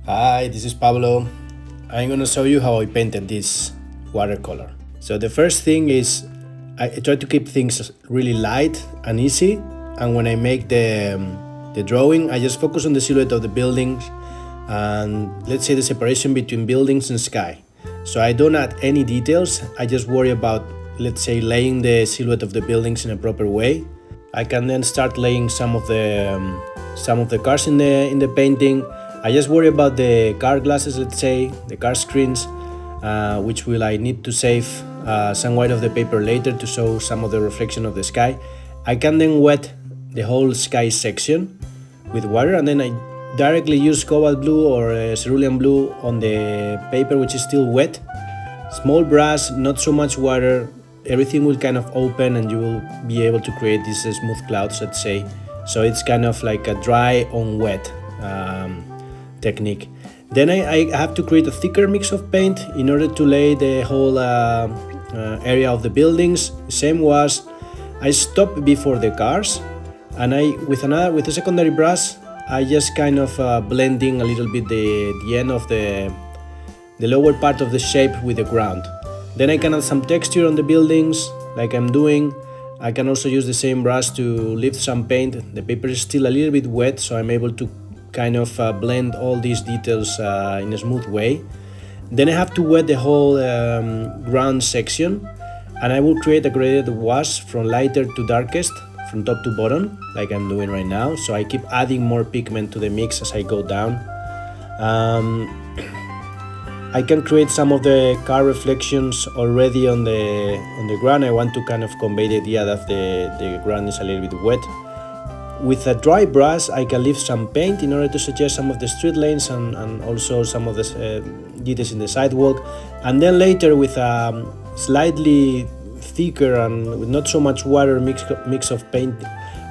Hi, this is Pablo. I'm gonna show you how I painted this watercolor. So the first thing is I try to keep things really light and easy, and when I make the drawing, I just focus on the silhouette of the buildings and let's say the separation between buildings and sky. So I don't add any details, I just worry about, let's say, laying the silhouette of the buildings in a proper way. I can then start laying some of the cars in the painting. I just worry about the car glasses, let's say, the car screens, which will I need to save some white of the paper later to show some of the reflection of the sky. I can then wet the whole sky section with water, and then I directly use cobalt blue or cerulean blue on the paper which is still wet. Small brush, not so much water, everything will kind of open and you will be able to create these smooth clouds, let's say. So it's kind of like a dry on wet technique. Then I have to create a thicker mix of paint in order to lay the whole area of the buildings. Same was, I stop before the cars, and with a secondary brush I just kind of blending a little bit the end of the lower part of the shape with the ground. Then I can add some texture on the buildings like I'm doing. I can also use the same brush to lift some paint. The paper is still a little bit wet, so I'm able to kind of blend all these details in a smooth way. Then I have to wet the whole ground section, and I will create a graded wash from lighter to darkest, from top to bottom, like I'm doing right now. So I keep adding more pigment to the mix as I go down. I can create some of the car reflections already on the ground. I want to kind of convey the idea that the ground is a little bit wet. With a dry brush, I can lift some paint in order to suggest some of the street lanes and also some of the details in the sidewalk. And then later, with a slightly thicker and with not so much water mix of paint,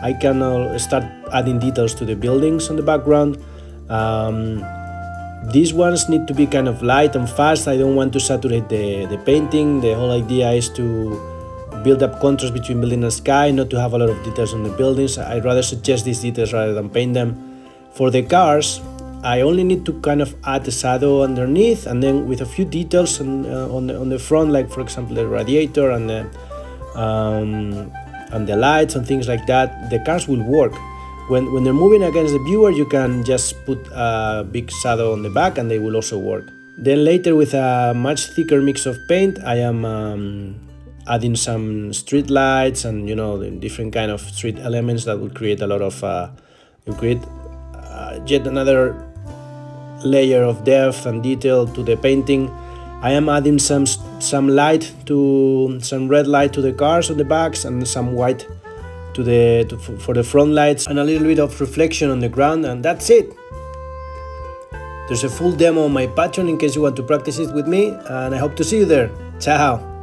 I can start adding details to the buildings on the background. These ones need to be kind of light and fast. I don't want to saturate the painting. The whole idea is to build up contrast between building and sky, not to have a lot of details on the buildings. I'd rather suggest these details rather than paint them. For the cars, I only need to kind of add a shadow underneath, and then with a few details on the front, like for example the radiator and the lights and things like that, the cars will work. When they're moving against the viewer, you can just put a big shadow on the back and they will also work. Then later, with a much thicker mix of paint, I am adding some street lights and the different kind of street elements that will create a lot of yet another layer of depth and detail to the painting. I am adding some light to some red light to the cars on the backs and some white for the front lights, and a little bit of reflection on the ground, and that's it. There's a full demo on my Patreon in case you want to practice it with me, and I hope to see you there. Ciao!